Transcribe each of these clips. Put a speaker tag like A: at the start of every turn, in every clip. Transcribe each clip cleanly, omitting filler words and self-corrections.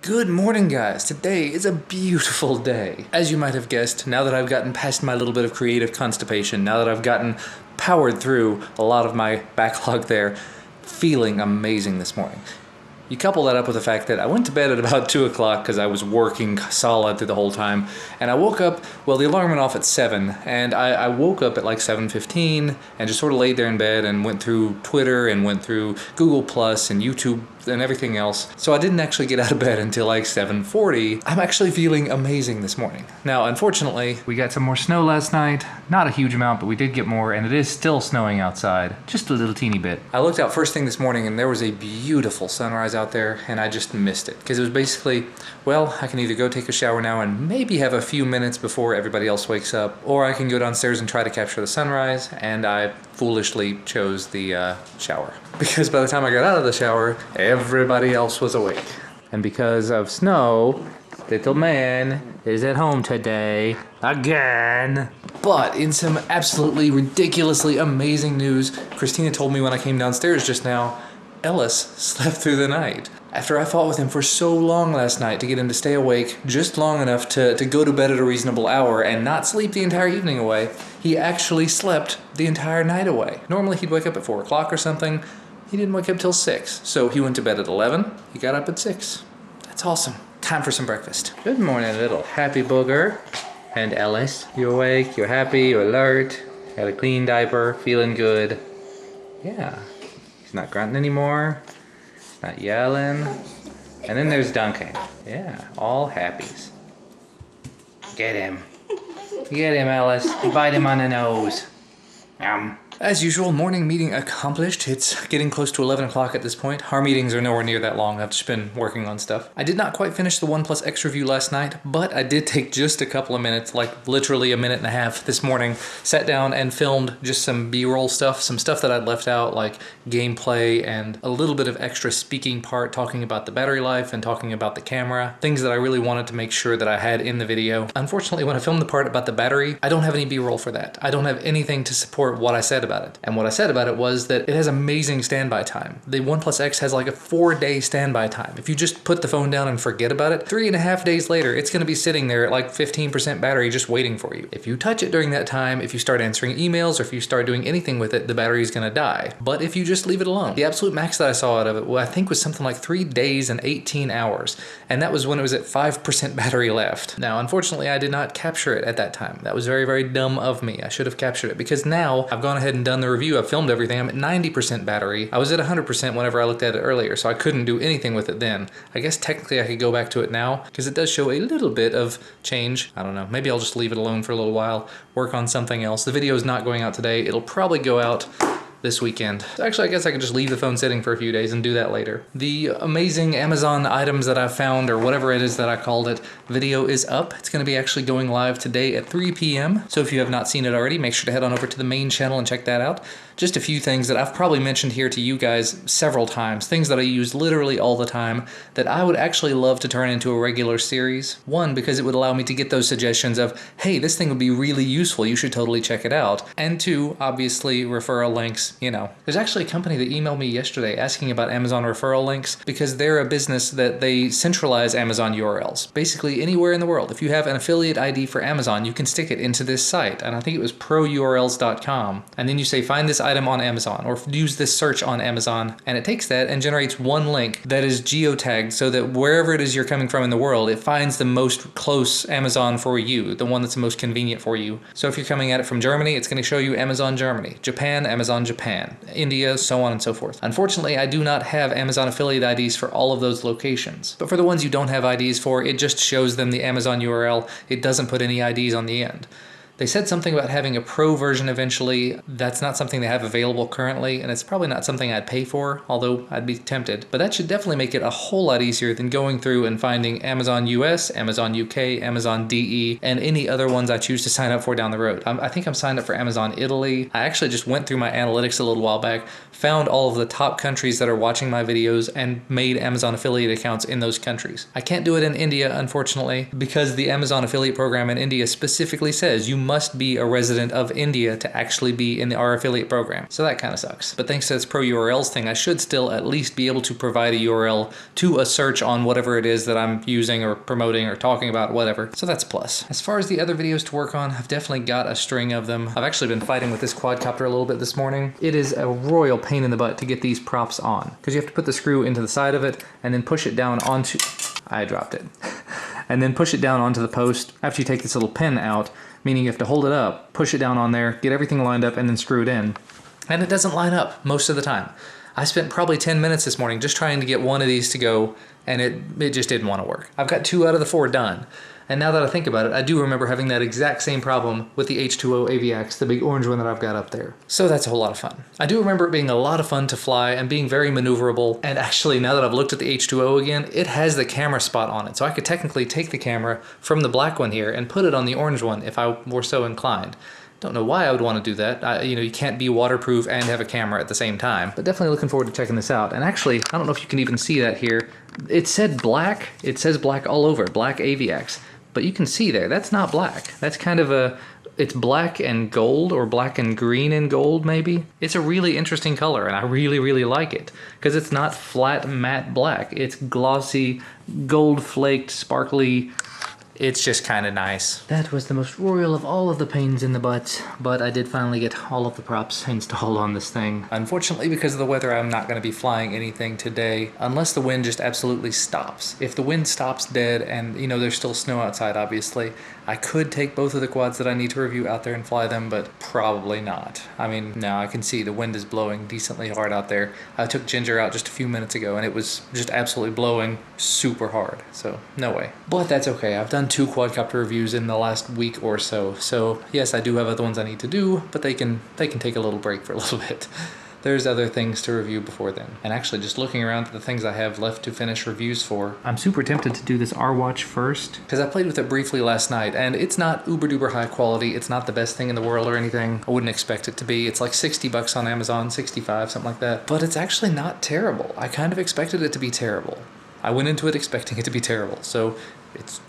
A: Good morning, guys. Today is a beautiful day. As you might have guessed, now that I've gotten past my little bit of creative constipation, now that I've gotten powered through a lot of my backlog there, feeling amazing this morning. You couple that up with the fact that I went to bed at about 2 o'clock because I was working solid through the whole time, and I woke up, well, the alarm went off at 7, and I woke up at like 7:15 and just sort of laid there in bed and went through Twitter and went through Google Plus and YouTube and everything else. So I didn't actually get out of bed until like 7:40. I'm actually feeling amazing this morning. Now, unfortunately, we got some more snow last night. Not a huge amount, but we did get more, and it is still snowing outside. Just a little teeny bit. I looked out first thing this morning and there was a beautiful sunrise out there, and I just missed it. Because it was basically, well, I can either go take a shower now and maybe have a few minutes before everybody else wakes up, or I can go downstairs and try to capture the sunrise, and I foolishly chose the shower. Because by the time I got out of the shower, everybody else was awake. And because of snow, little man is at home today again. But in some absolutely ridiculously amazing news, Christina told me when I came downstairs just now, Ellis slept through the night. After I fought with him for so long last night to get him to stay awake just long enough to go to bed at a reasonable hour and not sleep the entire evening away, he actually slept the entire night away. Normally he'd wake up at 4 o'clock or something. He didn't wake up till 6. So he went to bed at 11. He got up at 6. That's awesome. Time for some breakfast. Good morning, little happy booger. And Ellis, you awake? You're happy? You're alert? Got a clean diaper? Feeling good? Yeah. He's not grunting anymore. He's not yelling. And then there's Duncan. Yeah, all happies. Get him. Get him, Ellis. Bite him on the nose. Yum. As usual, morning meeting accomplished. It's getting close to 11 o'clock at this point. Our meetings are nowhere near that long. I've just been working on stuff. I did not quite finish the OnePlus X review last night, but I did take just a couple of minutes, like literally a minute and a half this morning, sat down and filmed just some B-roll stuff, some stuff that I'd left out, like gameplay and a little bit of extra speaking part talking about the battery life and talking about the camera, things that I really wanted to make sure that I had in the video. Unfortunately, when I filmed the part about the battery, I don't have any B-roll for that. I don't have anything to support what I said about it. And what I said about it was that it has amazing standby time. The OnePlus X has like a 4-day standby time. If you just put the phone down and forget about it, 3.5 days later, it's gonna be sitting there at like 15% battery just waiting for you. If you touch it during that time, if you start answering emails or if you start doing anything with it, the battery is gonna die. But if you just leave it alone, the absolute max that I saw out of it, well, I think was something like 3 days and 18 hours. And that was when it was at 5% battery left. Now, unfortunately, I did not capture it at that time. That was very, very dumb of me. I should have captured it because now I've gone ahead and done the review. I've filmed everything. I'm at 90% battery. I was at 100% whenever I looked at it earlier, so I couldn't do anything with it then. I guess technically I could go back to it now because it does show a little bit of change. I don't know. Maybe I'll just leave it alone for a little while, work on something else. The video is not going out today. It'll probably go out this weekend. Actually, I guess I could just leave the phone sitting for a few days and do that later. The amazing Amazon items that I found, or whatever it is that I called it, video is up. It's going to be actually going live today at 3 p.m. So if you have not seen it already, make sure to head on over to the main channel and check that out. Just a few things that I've probably mentioned here to you guys several times, things that I use literally all the time that I would actually love to turn into a regular series. One, because it would allow me to get those suggestions of, hey, this thing would be really useful, you should totally check it out. And two, obviously referral links, you know. There's actually a company that emailed me yesterday asking about Amazon referral links because they're a business that they centralize Amazon URLs. Basically anywhere in the world. If you have an affiliate ID for Amazon, you can stick it into this site. And I think it was prourls.com. And then you say, find this item on Amazon or use this search on Amazon, and it takes that and generates one link that is geotagged so that wherever it is you're coming from in the world, it finds the most close Amazon for you, the one that's the most convenient for you. So if you're coming at it from Germany, it's going to show you Amazon Germany, Japan, Amazon Japan, India, so on and so forth. Unfortunately, I do not have Amazon affiliate IDs for all of those locations, but for the ones you don't have IDs for, it just shows them the Amazon URL. It doesn't put any IDs on the end. They said something about having a pro version eventually. That's not something they have available currently, and it's probably not something I'd pay for, although I'd be tempted. But that should definitely make it a whole lot easier than going through and finding Amazon US, Amazon UK, Amazon DE, and any other ones I choose to sign up for down the road. I think I'm signed up for Amazon Italy. I actually just went through my analytics a little while back, found all of the top countries that are watching my videos, and made Amazon affiliate accounts in those countries. I can't do it in India, unfortunately, because the Amazon affiliate program in India specifically says you must be a resident of India to actually be in our affiliate program. So that kind of sucks. But thanks to this pro URLs thing, I should still at least be able to provide a URL to a search on whatever it is that I'm using or promoting or talking about, whatever. So that's a plus. As far as the other videos to work on, I've definitely got a string of them. I've actually been fighting with this quadcopter a little bit this morning. It is a royal pain in the butt to get these props on, because you have to put the screw into the side of it and then push it down onto... I dropped it. And then push it down onto the post after you take this little pin out, meaning you have to hold it up, push it down on there, get everything lined up, and then screw it in. And it doesn't line up most of the time. I spent probably 10 minutes this morning just trying to get one of these to go, and it just didn't want to work. I've got 2 out of the 4 done. And now that I think about it, I do remember having that exact same problem with the H2O AVX, the big orange one that I've got up there. So that's a whole lot of fun. I do remember it being a lot of fun to fly and being very maneuverable. And actually, now that I've looked at the H2O again, it has the camera spot on it. So I could technically take the camera from the black one here and put it on the orange one if I were so inclined. Don't know why I would want to do that. You can't be waterproof and have a camera at the same time. But definitely looking forward to checking this out. And actually, I don't know if you can even see that here. It said black. It says black all over, black AVX. But you can see there, that's not black. That's kind of a, it's black and gold, or black and green and gold maybe. It's a really interesting color, and I really, really like it. Because it's not flat matte black. It's glossy, gold flaked, sparkly. It's just kind of nice. That was the most royal of all of the pains in the butt, but I did finally get all of the props installed on this thing. Unfortunately, because of the weather, I'm not going to be flying anything today, unless the wind just absolutely stops. If the wind stops dead, and there's still snow outside, obviously, I could take both of the quads that I need to review out there and fly them, but probably not. I mean, now I can see the wind is blowing decently hard out there. I took Ginger out just a few minutes ago, and it was just absolutely blowing super hard, so no way. But that's okay. I've done 2 quadcopter reviews in the last week or so. So yes, I do have other ones I need to do, but they can take a little break for a little bit. There's other things to review before then. And actually, just looking around at the things I have left to finish reviews for, I'm super tempted to do this R-Watch first, because I played with it briefly last night, and it's not uber duper high quality. It's not the best thing in the world or anything. I wouldn't expect it to be. It's like 60 bucks on Amazon, 65, something like that. But it's actually not terrible. I kind of expected it to be terrible. I went into it expecting it to be terrible, so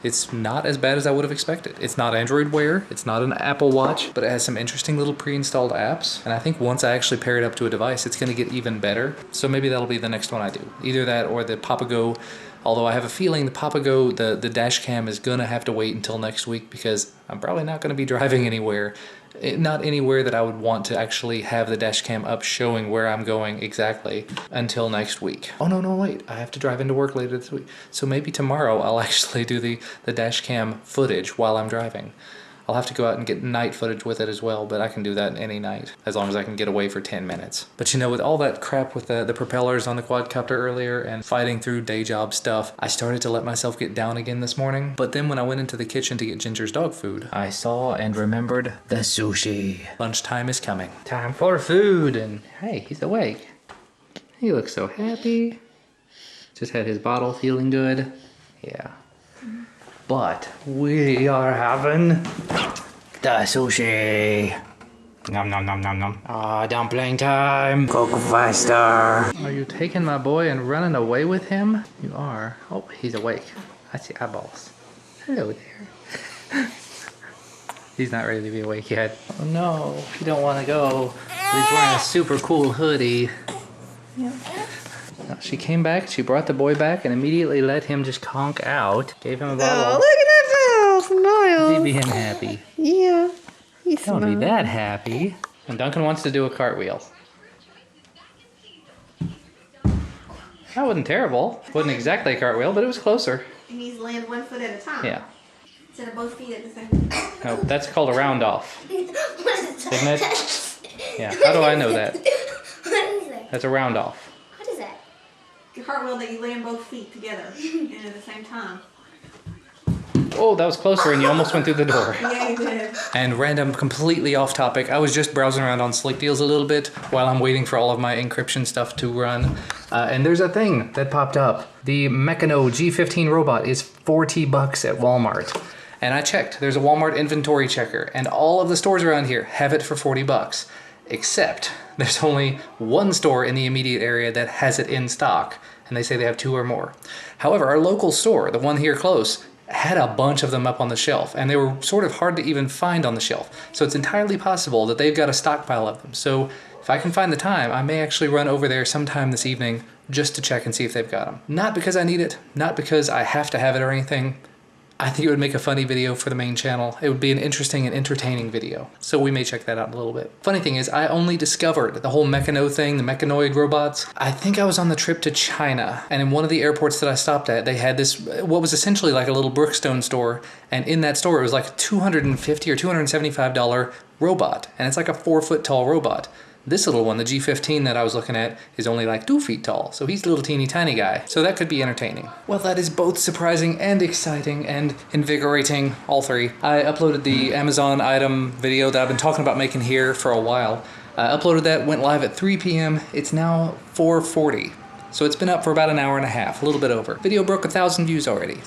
A: it's not as bad as I would have expected. It's not Android Wear, it's not an Apple Watch, but it has some interesting little pre-installed apps, and I think once I actually pair it up to a device, it's going to get even better. So maybe that'll be the next one I do. Either that or the Papago, although I have a feeling the Papago, the dash cam is going to have to wait until next week, because I'm probably not going to be driving anywhere. Not anywhere that I would want to actually have the dash cam up showing where I'm going exactly until next week. Oh no, wait, I have to drive into work later this week. So maybe tomorrow I'll actually do the dash cam footage while I'm driving. I'll have to go out and get night footage with it as well, but I can do that any night, as long as I can get away for 10 minutes. But with all that crap with the propellers on the quadcopter earlier and fighting through day job stuff, I started to let myself get down again this morning. But then when I went into the kitchen to get Ginger's dog food, I saw and remembered the sushi. Lunchtime is coming. Time for food, and hey, he's awake. He looks so happy. Just had his bottle, feeling good. Yeah. But we are having the sushi. Nom nom nom nom nom. Ah, dumpling time. Cook faster. Are you taking my boy and running away with him? You are. Oh, he's awake. I see eyeballs. Hello there. He's not ready to be awake yet. Oh no, you don't want to go. He's wearing a super cool hoodie. Yep. She came back, she brought the boy back, and immediately let him just conk out. Gave him a bottle.
B: Oh, look at that smile.
A: Is he being happy?
B: Yeah, he's
A: Don't be that happy. And Duncan wants to do a cartwheel. That wasn't terrible. Wasn't exactly a cartwheel, but it was closer.
B: He needs to land 1 foot at a time.
A: Yeah.
B: Instead of both feet at the same time.
A: No, that's called a round off.
B: What is that?
A: Isn't it? Yeah, how do I know that?
B: What is that?
A: That's a round off.
B: What is that? The cartwheel that you land both feet together and at the same time.
A: Oh, that was closer and you almost went through the door.
B: Yeah, you did.
A: And random, completely off topic, I was just browsing around on Slick Deals a little bit while I'm waiting for all of my encryption stuff to run. And there's a thing that popped up. The Meccano G15 robot is 40 bucks at Walmart. And I checked, there's a Walmart inventory checker, and all of the stores around here have it for 40 bucks. Except there's only one store in the immediate area that has it in stock, and they say they have 2 or more. However, our local store, the one here close, had a bunch of them up on the shelf, and they were sort of hard to even find on the shelf. So it's entirely possible that they've got a stockpile of them. So if I can find the time, I may actually run over there sometime this evening just to check and see if they've got them. Not because I need it, not because I have to have it or anything. I think it would make a funny video for the main channel. It would be an interesting and entertaining video. So we may check that out in a little bit. Funny thing is, I only discovered the whole Mechano thing, the mechanoid robots. I think I was on the trip to China, and in one of the airports that I stopped at, they had this, what was essentially like a little Brookstone store. And in that store, it was like a $250 or $275 robot. And it's like a 4-foot tall robot. This little one, the G15 that I was looking at, is only like 2 feet tall, so he's a little teeny tiny guy. So that could be entertaining. Well, that is both surprising and exciting and invigorating, all three. I uploaded the Amazon item video that I've been talking about making here for a while. I uploaded that, went live at 3 p.m. It's now 4:40. So it's been up for about an hour and a half, a little bit over. Video broke 1,000 views already.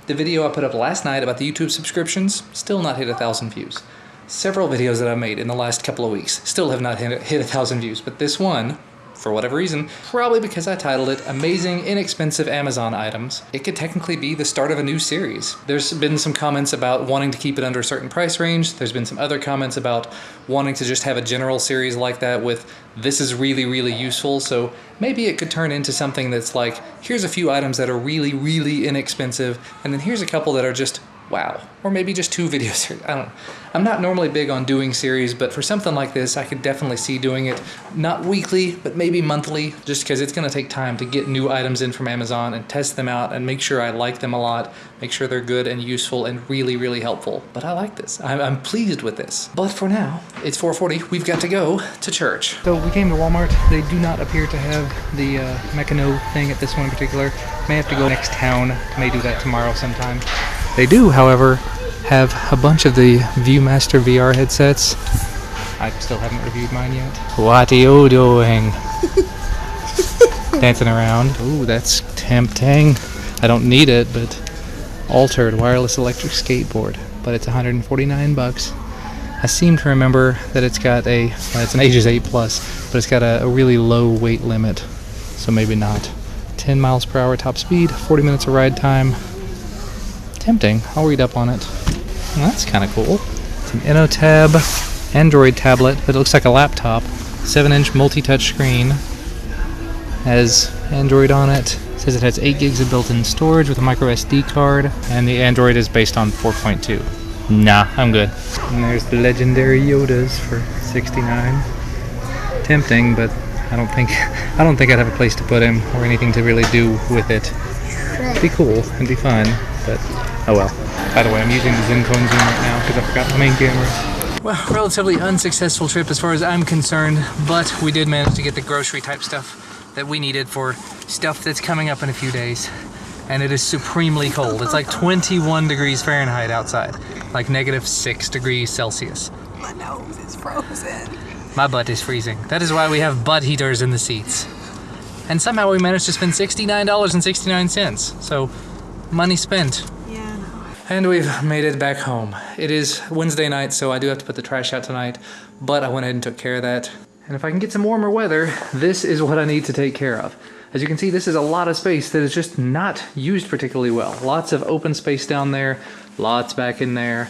A: The video I put up last night about the YouTube subscriptions, still not hit 1,000 views. Several videos that I've made in the last couple of weeks still have not hit 1,000 views, but this one, for whatever reason, probably because I titled it Amazing Inexpensive Amazon Items, it could technically be the start of a new series. There's been some comments about wanting to keep it under a certain price range. There's been some other comments about wanting to just have a general series like that with this is really, really useful. So maybe it could turn into something that's like, here's a few items that are really, really inexpensive, and then here's a couple that are just wow. Or maybe just 2 video series. I don't know. I'm not normally big on doing series, but for something like this, I could definitely see doing it not weekly, but maybe monthly, just because it's going to take time to get new items in from Amazon and test them out and make sure I like them a lot, make sure they're good and useful and really, really helpful. But I like this. I'm pleased with this. But for now, it's 4:40. We've got to go to church. So we came to Walmart. They do not appear to have the Mechano thing at this one in particular. May have to go next town. May do that tomorrow sometime. They do, however, have a bunch of the Viewmaster VR headsets. I still haven't reviewed mine yet. What are you doing? Dancing around. Ooh, that's tempting. I don't need it, but altered wireless electric skateboard. But it's 149 bucks. I seem to remember that it's got a, well, it's an Ages 8 Plus, but it's got a really low weight limit, so maybe not. 10 miles per hour top speed, 40 minutes of ride time. Tempting. I'll read up on it. Well, that's kind of cool. It's an InnoTab Android tablet, but it looks like a laptop. 7-inch multi-touch screen. Has Android on it. It says it has 8 gigs of built-in storage with a micro SD card, and the Android is based on 4.2. Nah, I'm good. And there's the legendary Yodas for $69. Tempting, but I don't think I'd have a place to put him or anything to really do with it. It'd be cool and be fun, but oh well. By the way, I'm using the Zenfone Zoom right now because I forgot my main camera. Well, relatively unsuccessful trip as far as I'm concerned, but we did manage to get the grocery type stuff that we needed for stuff that's coming up in a few days. And it is supremely cold. It's like 21 degrees Fahrenheit outside, like -6 degrees Celsius.
B: My nose is frozen.
A: My butt is freezing. That is why we have butt heaters in the seats. And somehow we managed to spend $69.69. So, money spent.
B: Yeah, I know.
A: And we've made it back home. It is Wednesday night, so I do have to put the trash out tonight, but I went ahead and took care of that. And if I can get some warmer weather, this is what I need to take care of. As you can see, this is a lot of space that is just not used particularly well. Lots of open space down there, lots back in there.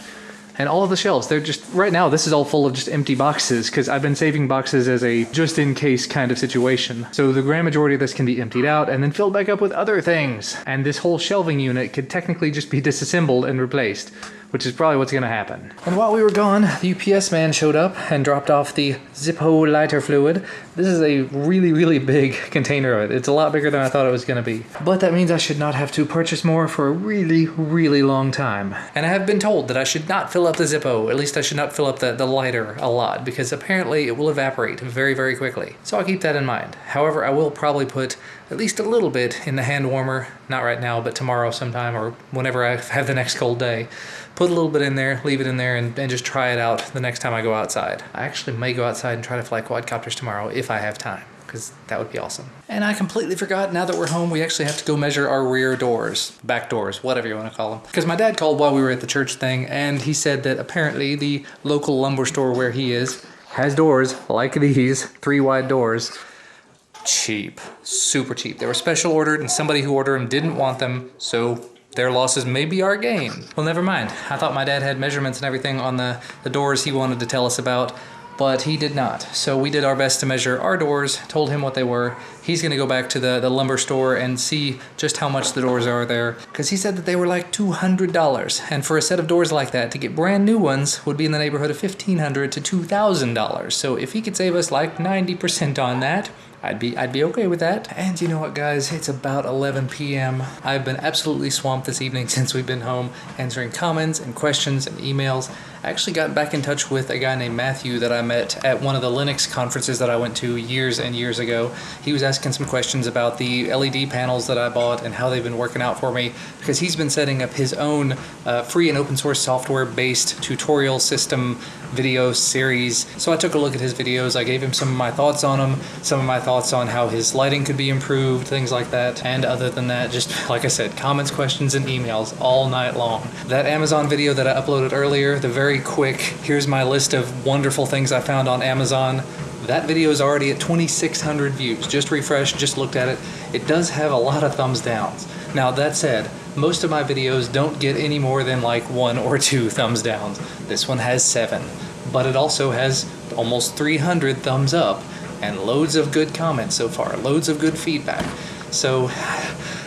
A: And all of the shelves, they're just, right now, this is all full of just empty boxes because I've been saving boxes as a just-in-case kind of situation. So the grand majority of this can be emptied out and then filled back up with other things. And this whole shelving unit could technically just be disassembled and replaced, which is probably what's going to happen. And while we were gone, the UPS man showed up and dropped off the Zippo lighter fluid. This is a really, really big container of it. It's a lot bigger than I thought it was going to be. But that means I should not have to purchase more for a really, really long time. And I have been told that I should not fill up the Zippo. At least I should not fill up the lighter a lot, because apparently it will evaporate very, very quickly. So I'll keep that in mind. However, I will probably put at least a little bit in the hand warmer. Not right now, but tomorrow sometime, or whenever I have the next cold day. Put a little bit in there, leave it in there, and just try it out the next time I go outside. I actually may go outside and try to fly quadcopters tomorrow if I have time, because that would be awesome. And I completely forgot, now that we're home, we actually have to go measure our rear doors, back doors, whatever you want to call them. Because my dad called while we were at the church thing, and he said that apparently the local lumber store where he is has doors like these, 3 wide doors. Cheap, super cheap. They were special ordered, and somebody who ordered them didn't want them, so their losses may be our gain. Well, never mind. I thought my dad had measurements and everything on the doors he wanted to tell us about, but he did not. So we did our best to measure our doors, told him what they were. He's gonna go back to the lumber store and see just how much the doors are there, because he said that they were like $200. And for a set of doors like that, to get brand new ones would be in the neighborhood of $1,500 to $2,000. So if he could save us like 90% on that, I'd be okay with that. And you know what, guys? It's about 11 p.m. I've been absolutely swamped this evening since we've been home, answering comments and questions and emails. I actually got back in touch with a guy named Matthew that I met at one of the Linux conferences that I went to years and years ago. He was asking some questions about the LED panels that I bought and how they've been working out for me, because he's been setting up his own free and open source software-based tutorial system video series. So I took a look at his videos. I gave him some of my thoughts on them, some of my thoughts on how his lighting could be improved, things like that. And other than that, just like I said, comments, questions, and emails all night long. That Amazon video that I uploaded earlier, the very quick, here's my list of wonderful things I found on Amazon, that video is already at 2,600 views. Just refreshed, just looked at it. It does have a lot of thumbs downs. Now that said, most of my videos don't get any more than like 1 or 2 thumbs downs. This one has 7, but it also has almost 300 thumbs up and loads of good comments so far, loads of good feedback. So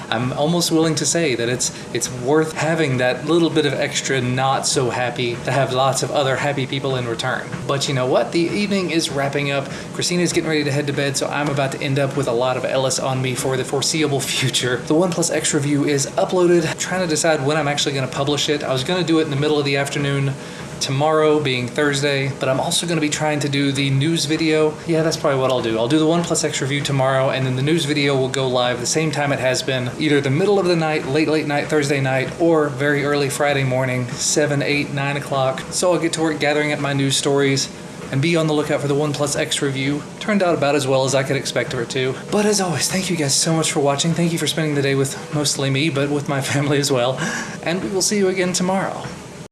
A: I'm almost willing to say that it's worth having that little bit of extra not so happy to have lots of other happy people in return. But you know what? The evening is wrapping up. Christina's getting ready to head to bed, so I'm about to end up with a lot of Ellis on me for the foreseeable future. The OnePlus X review is uploaded. I'm trying to decide when I'm actually going to publish it. I was going to do it in the middle of the afternoon, tomorrow being Thursday, but I'm also going to be trying to do the news video. Yeah, that's probably what I'll do. I'll do the OnePlus X review tomorrow, and then the news video will go live the same time it has been, either the middle of the night, late night Thursday night, or very early Friday morning, 7, 8, 9 o'clock. So I'll get to work gathering up my news stories and be on the lookout for the OnePlus X review. Turned out about as well as I could expect it to. But as always, thank you guys so much for watching. Thank you for spending the day with mostly me, but with my family as well. And we will see you again tomorrow.